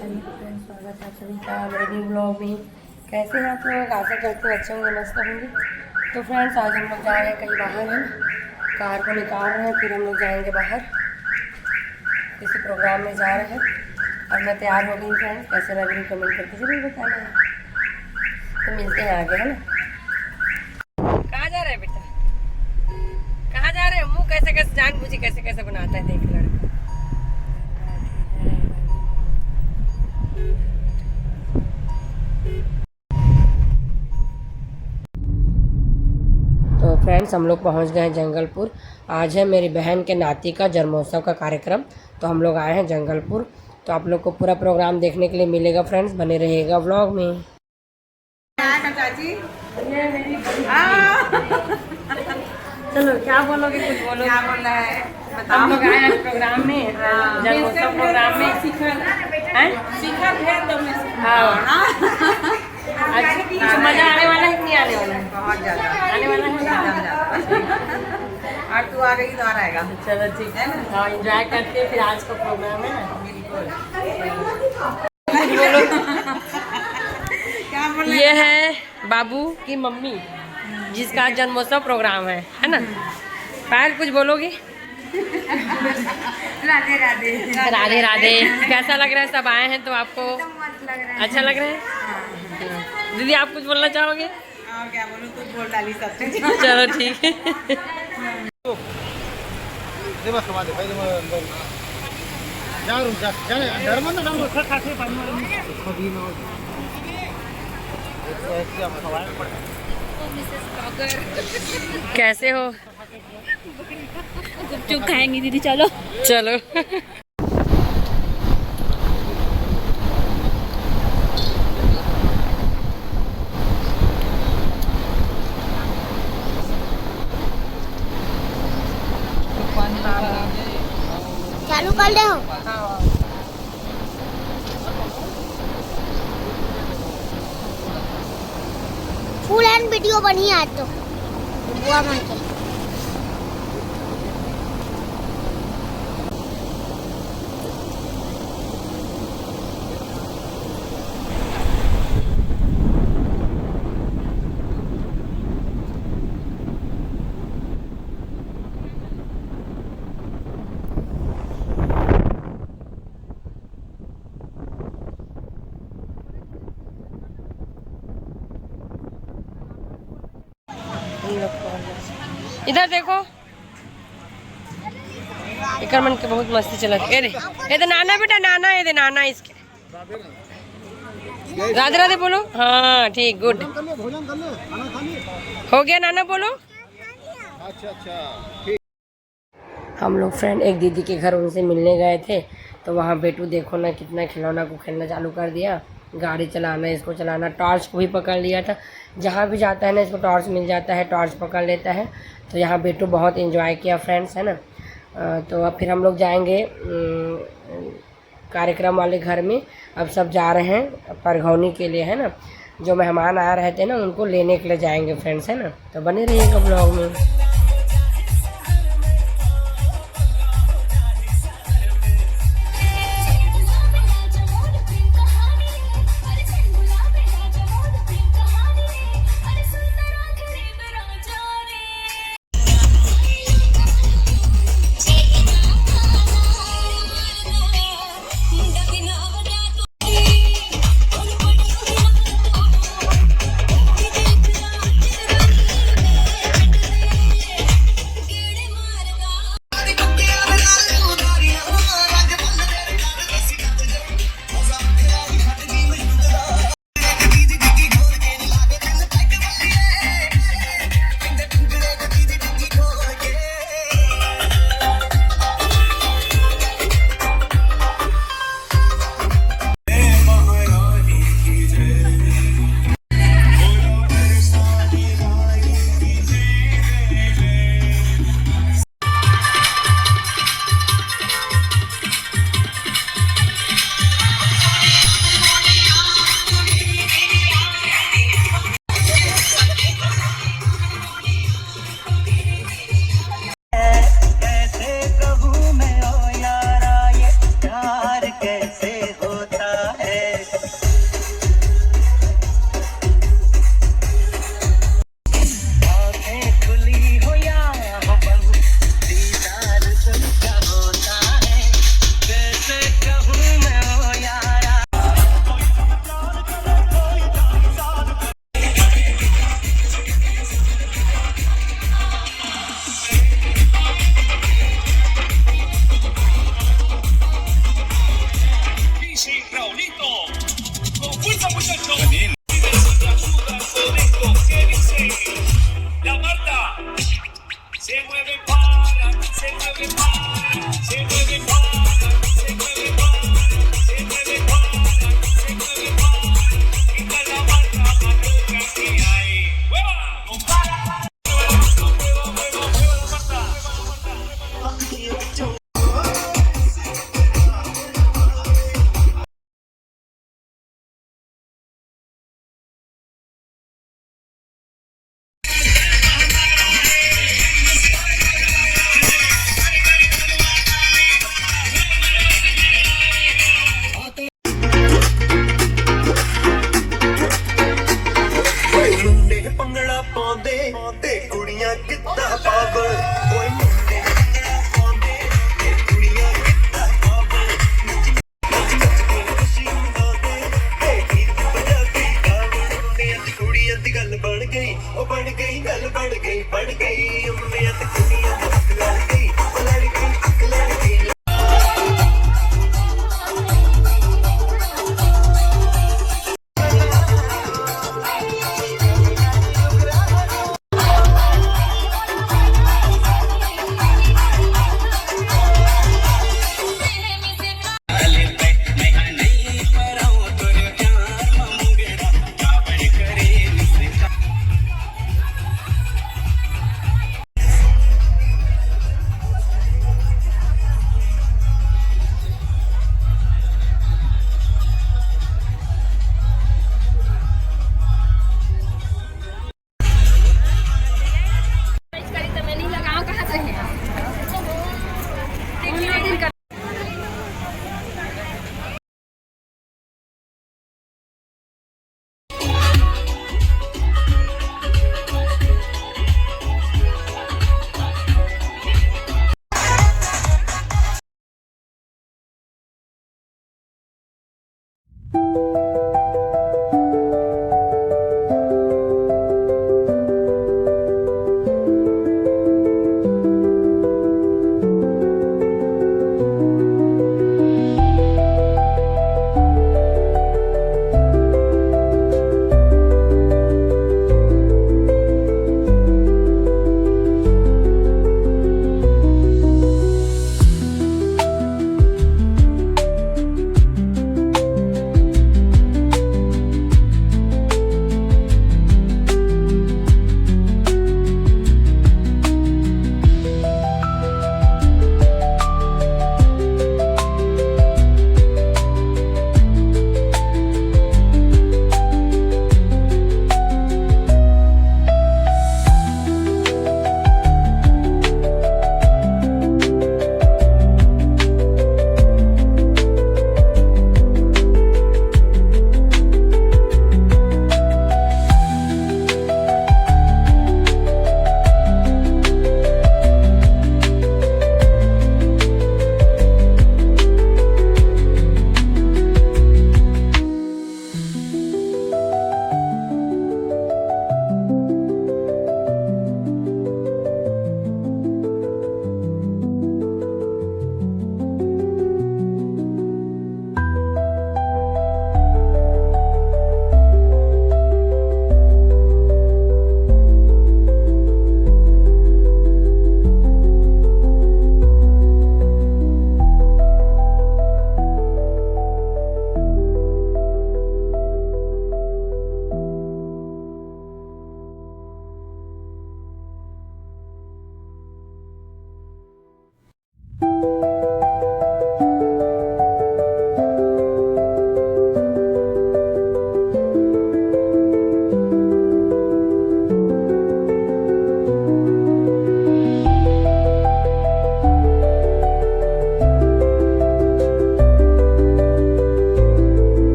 स्वागत है आप सभी का मेरे न्यू ब्लॉग में। कैसे हैं आप लोग? आशा करते हैं अच्छे होंगे, मस्त होंगे। तो फ्रेंड्स, आज हम लोग जा रहे हैं कहीं बाहर, हैं कार को निकाल रहे हैं, फिर हम लोग जाएंगे बाहर, किसी प्रोग्राम में जा रहे हैं। और मैं तैयार हो गई फ्रेंड्स, कैसे लग रही कमेंट करके जरूर बताना। तो मिलते हैं आगे, है ना। कहाँ जा रहे हैं बेटा? कहाँ जा रहे हैं? मुँह कैसे कैसे जान मुझे कैसे कैसे बनाता है, देख लड़का। तो फ्रेंड्स, हम लोग पहुंच गए हैं जंगलपुर। आज है मेरी बहन के नाती का जन्मोत्सव का कार्यक्रम, तो हम लोग आए हैं जंगलपुर। तो आप लोग को पूरा प्रोग्राम देखने के लिए मिलेगा फ्रेंड्स, बने रहिएगा व्लॉग में। चलो, क्या बोलोगे? कुछ बोलो। क्या बोल रहा है बताओ। हम लोग आए हैं प्रोग्राम में, जन्मोत्सव प्रोग्राम में। शिखर है तो मैं हाँ, अच्छा, मजा आने वाला है कि नहीं आने वाला है? बहुत ज्यादा आने वाला है ना? और तू आ गई तो आ रहेगा। चलो ठीक है ना। हाँ, एंजॉय करते हैं फिर आज का प्रोग्राम है ना। बोलो। क्या बोल ये है बाबू की मम्मी, जिसका जन्मोत्सव प्रोग्राम है ना। पायल, कुछ बोलोगी? राधे राधे। राधे राधे। कैसा लग रहा है? सब आए हैं तो आपको अच्छा लग रहा है? दीदी, आप कुछ बोलना चाहोगे? और क्या बोलूं, तू बोल डाली सब चीज। चलो ठीक है। कैसे हो? गुपचुप खाएंगी दीदी, चलो चलो। चालू कर ले हो। फुल एंड वीडियो बनी है आज तो बुआ मन के। इधर देखो, एक मन के बहुत मस्ती चलत। ये दे नाना बेटा, नाना ये दे नाना इसके। राधे राधे बोलो। हाँ ठीक, गुड। हो गया नाना, बोलो। अच्छा। हम लोग फ्रेंड एक दीदी के घर उनसे मिलने गए थे, तो वहाँ बेटू देखो ना कितना खिलौना को खेलना चालू कर दिया। गाड़ी चलाना, इसको चलाना, टॉर्च को भी पकड़ लिया था। जहाँ भी जाता है ना, इसको टॉर्च मिल जाता है, टॉर्च पकड़ लेता है। तो यहाँ बेटू बहुत एंजॉय किया फ्रेंड्स, है ना। तो अब फिर हम लोग जाएंगे कार्यक्रम वाले घर में। अब सब जा रहे हैं परघौनी के लिए, है ना। जो मेहमान आ रहे थे ना, उनको लेने के लिए जाएंगे फ्रेंड्स, है ना। तो बने रहिएगा ब्लॉग में।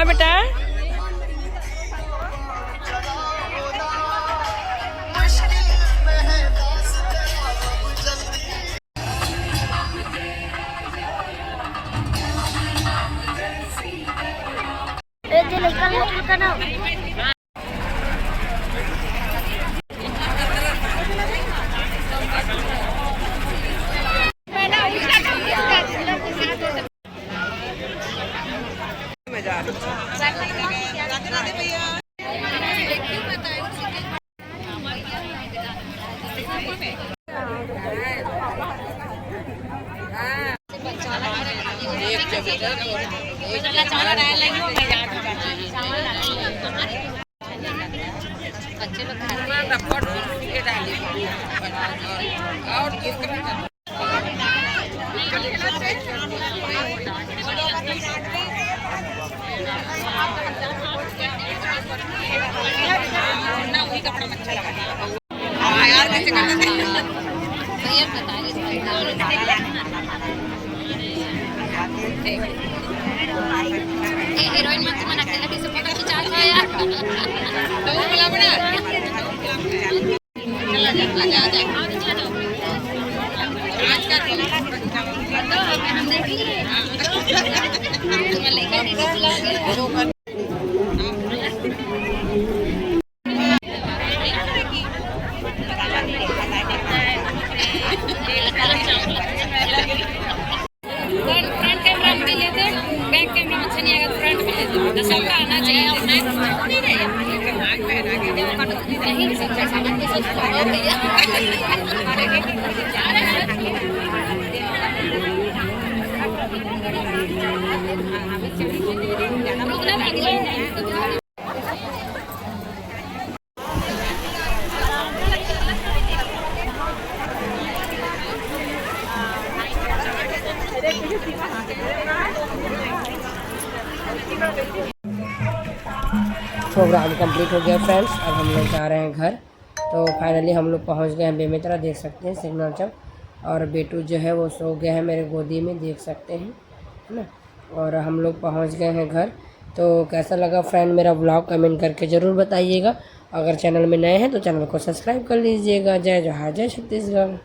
हाँ बेटा मैं जा रही हूँ। राधे भैया। हीरोइन मत मना के लगी सब फोटो खिंचा लो यार तो बोला बना चला जा आज का तो हम देखेंगे तुम्हें लेकर फ्रंट कैमरा में ले थे बैक कैमरा में अच्छा नहीं आएगा फ्रंट में ले थे सबका आना चाहिए नहीं सबका सामान के साथ हो गया प्रोग्राम कंप्लीट हो गया फ्रेंड्स। अब हम लोग जा रहे हैं घर। तो फाइनली हम लोग पहुंच गए हैं बेमेतरा, देख सकते हैं सिग्नल चौक। और बेटू जो है वो सो गया है मेरे गोदी में, देख सकते हैं, है ना। और हम लोग पहुंच गए हैं घर। तो कैसा लगा फ्रेंड मेरा व्लॉग कमेंट करके ज़रूर बताइएगा। अगर चैनल में नए हैं तो चैनल को सब्सक्राइब कर लीजिएगा। जय जोहार, जय छत्तीसगढ़।